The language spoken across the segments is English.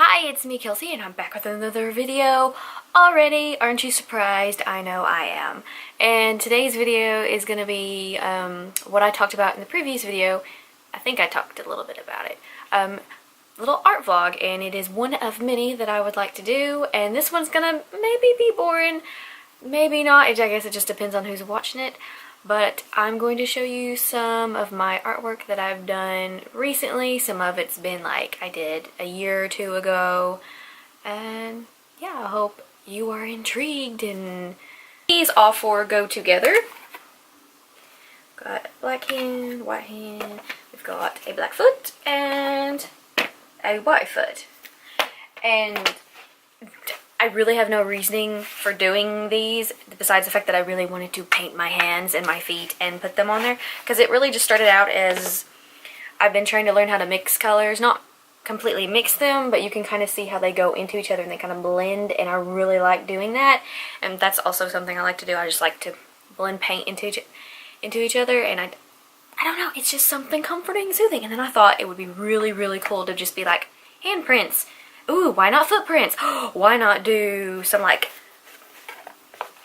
Hi, it's me, Kelsey, and I'm back with another video already. Aren't you surprised? I know I am. And today's video is going to be what I talked about in the previous video. I think I talked a little bit about it. Little art vlog, and it is one of many that I would like to do. And this one's going to maybe be boring, maybe not. I guess it just depends on who's watching it. But I'm going to show you some of my artwork that I've done recently. Some of it's been like I did a year or two ago. And yeah, I hope you are intrigued. And these all four go together. Got black hand, white hand. We've got a black foot and a white foot. And I really have no reasoning for doing these besides the fact that I really wanted to paint my hands and my feet and put them on there, because it really just started out as I've been trying to learn how to mix colors, not completely mix them, but you can kind of see how they go into each other and they kind of blend, and I really like doing that. And that's also something I like to do. I just like to blend paint into each other, and I don't know, it's just something comforting and soothing. And then I thought it would be really cool to just be like handprints. Ooh, why not footprints? Why not do some, like,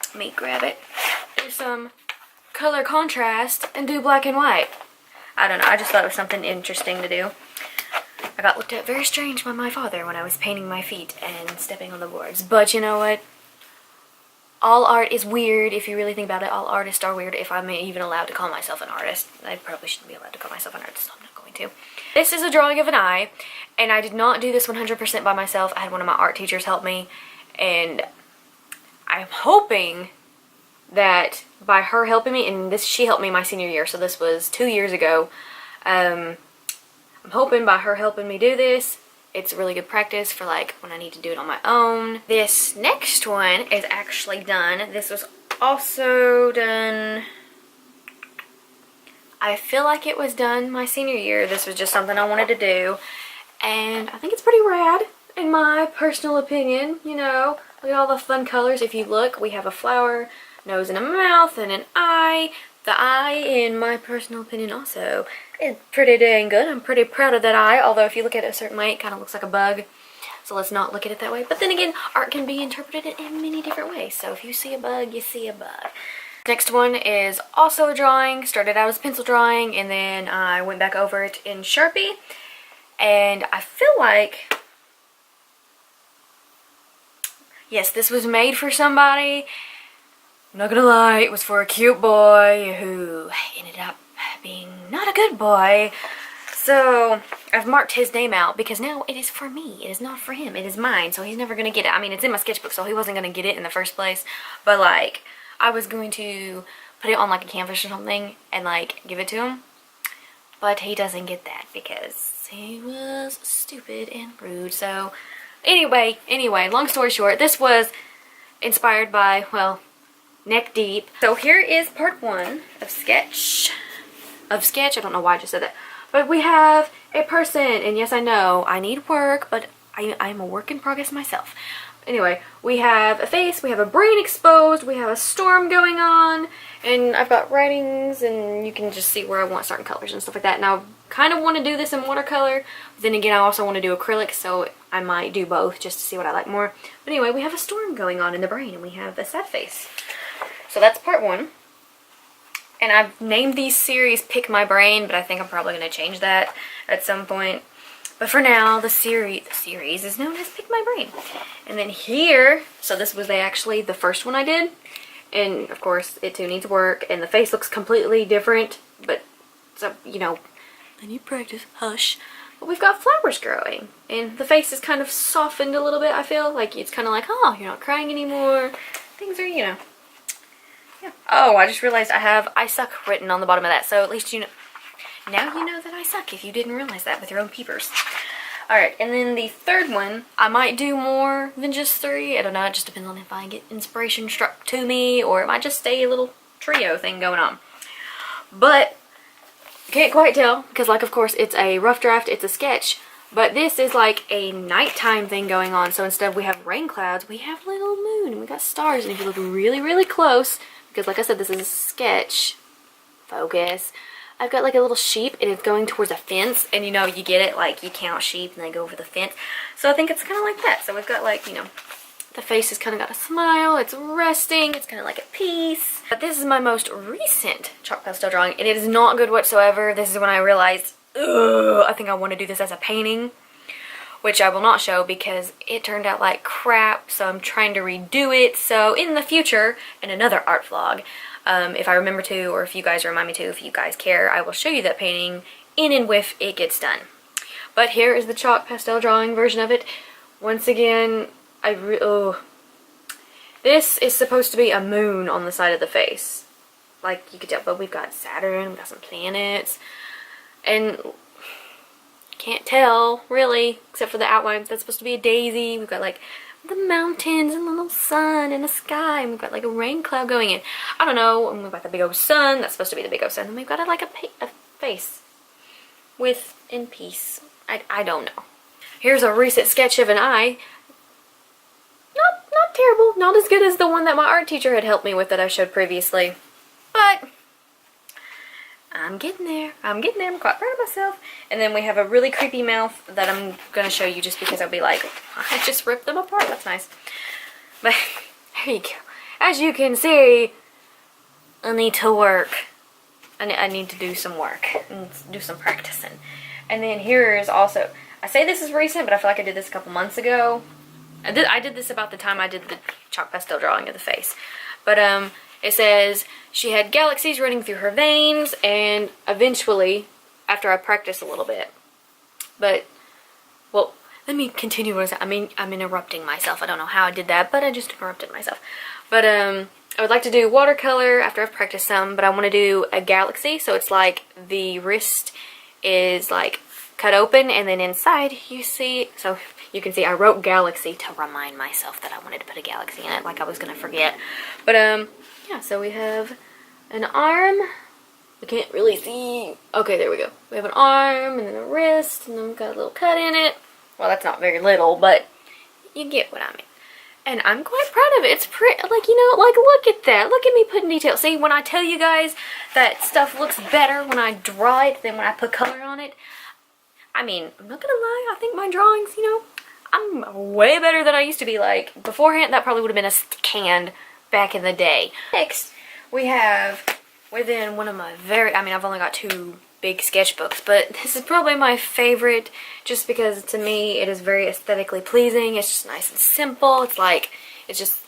let me grab it, do some color contrast and do black and white. I don't know, I just thought it was something interesting to do. I got looked at very strange by my father when I was painting my feet and stepping on the boards. But you know what? All art is weird if you really think about it. All artists are weird, if I'm even allowed to call myself an artist. I probably shouldn't be allowed to call myself an artist, so I'm not going to. This is a drawing of an eye, and I did not do this 100% by myself. I had one of my art teachers help me, and I'm hoping that by her helping me, and she helped me my senior year, so this was 2 years ago. I'm hoping by her helping me do this, it's really good practice for like when I need to do it on my own. This next one is actually done. This was also done, I feel like it was done my senior year. This was just something I wanted to do, and I think it's pretty rad in my personal opinion. You know, look at all the fun colors. If you look, we have a flower, nose and a mouth, and an eye. The eye, in my personal opinion, also is pretty dang good. I'm pretty proud of that eye, although if you look at it a certain way, it kind of looks like a bug. So let's not look at it that way. But then again, art can be interpreted in many different ways. So if you see a bug, you see a bug. Next one is also a drawing. Started out as a pencil drawing, and then I went back over it in Sharpie. And I feel like, yes, this was made for somebody. I'm not gonna lie, it was for a cute boy who ended up being not a good boy. So I've marked his name out because now it is for me. It is not for him. It is mine, so he's never gonna get it. I mean, it's in my sketchbook, so he wasn't gonna get it in the first place. But like, I was going to put it on like a canvas or something and like give it to him. But he doesn't get that because he was stupid and rude. So anyway, long story short, this was inspired by, well, Neck Deep. So here is part one of sketch. I don't know why I just said that. But we have a person, and yes, I know I need work, but I'm a work in progress myself. Anyway, we have a face, we have a brain exposed, we have a storm going on, and I've got writings, and you can just see where I want certain colors and stuff like that. Now, I kind of want to do this in watercolor, but then again, I also want to do acrylic, so I might do both just to see what I like more. But anyway, we have a storm going on in the brain, and we have a sad face. So that's part one. And I've named these series Pick My Brain, but I think I'm probably going to change that at some point. But for now, the series is known as Pick My Brain. And then here, so this was actually the first one I did. And of course, it too needs work, and the face looks completely different. But, so, you know, I need practice, hush. But we've got flowers growing. And the face is kind of softened a little bit, I feel. Like, it's kind of like, oh, you're not crying anymore. Things are, you know. Yeah. Oh, I just realized I have I suck written on the bottom of that, so at least you know. Now you know that I suck if you didn't realize that with your own peepers. Alright, and then the third one, I might do more than just 3. I don't know, it just depends on if I get inspiration struck to me, or it might just stay a little trio thing going on. But, can't quite tell, because like of course it's a rough draft, it's a sketch, but this is like a nighttime thing going on, so instead of we have rain clouds, we have little moon, and we got stars, and if you look really close, because like I said, this is a sketch, focus, I've got like a little sheep and it's going towards a fence, and you know, you get it, like you count sheep and they go over the fence. So I think it's kind of like that. So we've got like, you know, the face has kind of got a smile, it's resting, it's kind of like at peace. But this is my most recent chalk pastel drawing, and it is not good whatsoever. This is when I realized, ugh, I think I want to do this as a painting, which I will not show because it turned out like crap, so I'm trying to redo it. So in the future, in another art vlog, if I remember to, or if you guys remind me to, if you guys care, I will show you that painting in and with it gets done. But here is the chalk pastel drawing version of it. Once again, this is supposed to be a moon on the side of the face. Like you could tell, but we've got Saturn, we've got some planets, and can't tell really, except for the outlines. That's supposed to be a daisy. We've got like the mountains and the little sun and the sky, and we've got like a rain cloud going in. I don't know, and we've got the big old sun. That's supposed to be the big old sun, and we've got like a face with in peace. I don't know. Here's a recent sketch of an eye. Not terrible, not as good as the one that my art teacher had helped me with that I showed previously, but I'm getting there. I'm quite proud of myself. And then we have a really creepy mouth that I'm gonna show you just because I'll be like, I just ripped them apart. That's nice. But there you go. As you can see, I need to work. I need to do some work and do some practicing. And then here is also, I say this is recent, but I feel like I did this a couple months ago. I did this about the time I did the chalk pastel drawing of the face. But it says she had galaxies running through her veins, and eventually, after I practiced a little bit, but, well, let me continue what I mean, I'm interrupting myself. I don't know how I did that, but I just interrupted myself. But I would like to do watercolor after I've practiced some, but I want to do a galaxy, so it's like the wrist is like cut open, and then inside you see, so you can see I wrote galaxy to remind myself that I wanted to put a galaxy in it, like I was gonna forget. But yeah, so we have an arm. We can't really see. Okay, there we go. We have an arm and then a wrist, and then we've got a little cut in it. Well, that's not very little, but you get what I mean. And I'm quite proud of it. It's pretty, like, you know, like, look at that. Look at me putting detail. See, when I tell you guys that stuff looks better when I draw it than when I put color on it, I mean, I'm not gonna lie, I think my drawings, you know, I'm way better than I used to be. Like, beforehand, that probably would have been a canned back in the day. Next, we have, within one of my I've only got 2 big sketchbooks, but this is probably my favorite just because to me it is very aesthetically pleasing. It's just nice and simple. It's like, it's just,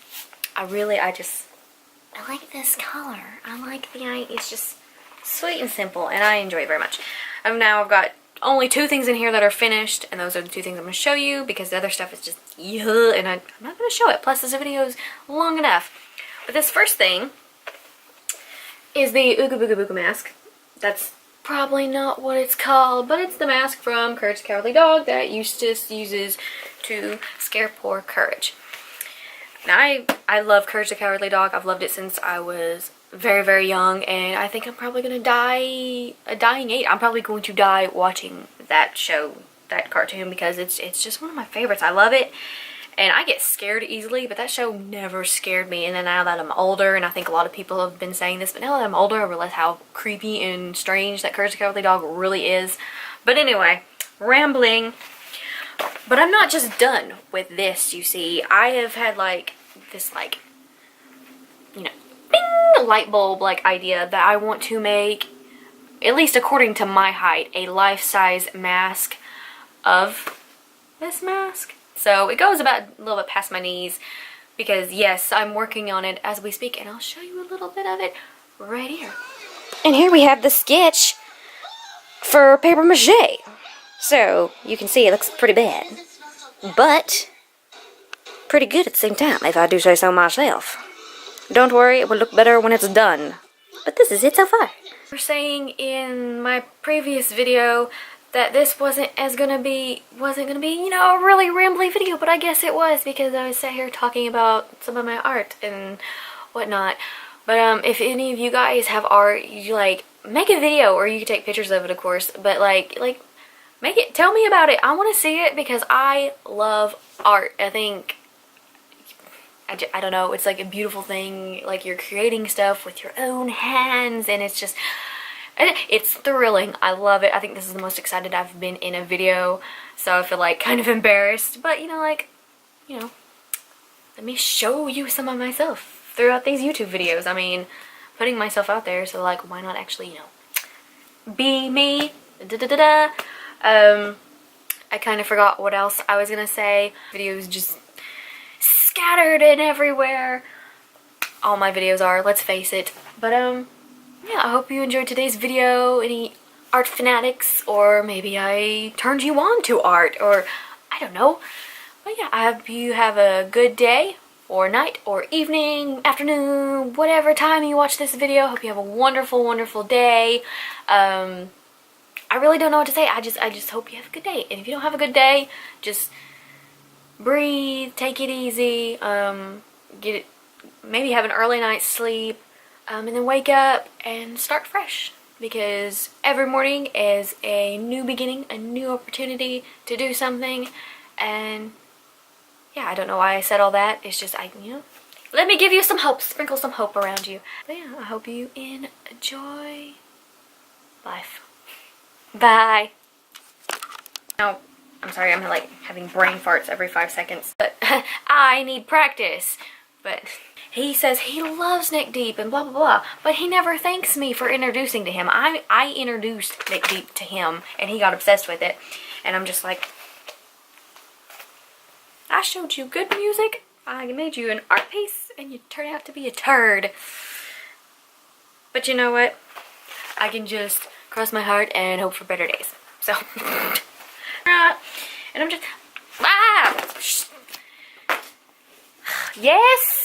I like this color. I like it's just sweet and simple, and I enjoy it very much. Now I've got only 2 things in here that are finished, and those are the 2 things I'm going to show you because the other stuff is just, yeah, and I'm not going to show it. Plus, this video is long enough. But this first thing is the Ooga Booga Booga mask. That's probably not what it's called, but it's the mask from Courage the Cowardly Dog that Eustace uses to scare poor Courage. Now, I love Courage the Cowardly Dog. I've loved it since I was very, very young, and I think I'm probably going to die a dying age. I'm probably going to die watching that show, that cartoon, because it's just one of my favorites. I love it, and I get scared easily, but that show never scared me. And then now that I'm older, and I think a lot of people have been saying this, but now that I'm older, I realize how creepy and strange that Courage the Cowardly Dog really is. But anyway, rambling. But I'm not just done with this, you see. I have had like this, like, you know, bing, light bulb like idea that I want to make, at least according to my height, a life-size mask of this mask. So it goes about a little bit past my knees because, yes, I'm working on it as we speak, and I'll show you a little bit of it right here. And here we have the sketch for paper mache. So you can see it looks pretty bad, but pretty good at the same time, if I do say so myself. Don't worry, it will look better when it's done. But this is it so far. We're saying in my previous video that this wasn't gonna be, you know, a really rambly video, but I guess it was because I was sat here talking about some of my art and whatnot. But if any of you guys have art, you like, make a video, or you can take pictures of it, of course, but like make it, tell me about it. I want to see it because I love art. I think, I don't know, it's like a beautiful thing, like you're creating stuff with your own hands, and it's just, And it's thrilling. I love it. I think this is the most excited I've been in a video, so I feel like kind of embarrassed, but you know, like, you know, let me show you some of myself throughout these YouTube videos. I mean, putting myself out there, so like, why not actually, you know, be me? I kind of forgot what else I was gonna say. Videos just scattered and everywhere. All my videos are, let's face it. But yeah, I hope you enjoyed today's video. Any art fanatics, or maybe I turned you on to art, or I don't know. But yeah, I hope you have a good day, or night, or evening, afternoon, whatever time you watch this video. Hope you have a wonderful, wonderful day. I really don't know what to say. I just hope you have a good day. And if you don't have a good day, just breathe, take it easy, maybe have an early night's sleep, and then wake up and start fresh. Because every morning is a new beginning, a new opportunity to do something. And yeah, I don't know why I said all that. It's just, you know, let me give you some hope, sprinkle some hope around you. But yeah, I hope you enjoy life. Bye. Now, I'm sorry, I'm like having brain farts every 5 seconds, but I need practice. But he says he loves Nick Deep and blah blah blah, but he never thanks me for introducing to him. I introduced Nick Deep to him, and he got obsessed with it, and I'm just like, I showed you good music, I made you an art piece, and you turned out to be a turd. But you know what? I can just cross my heart and hope for better days. So, and I'm just, yes!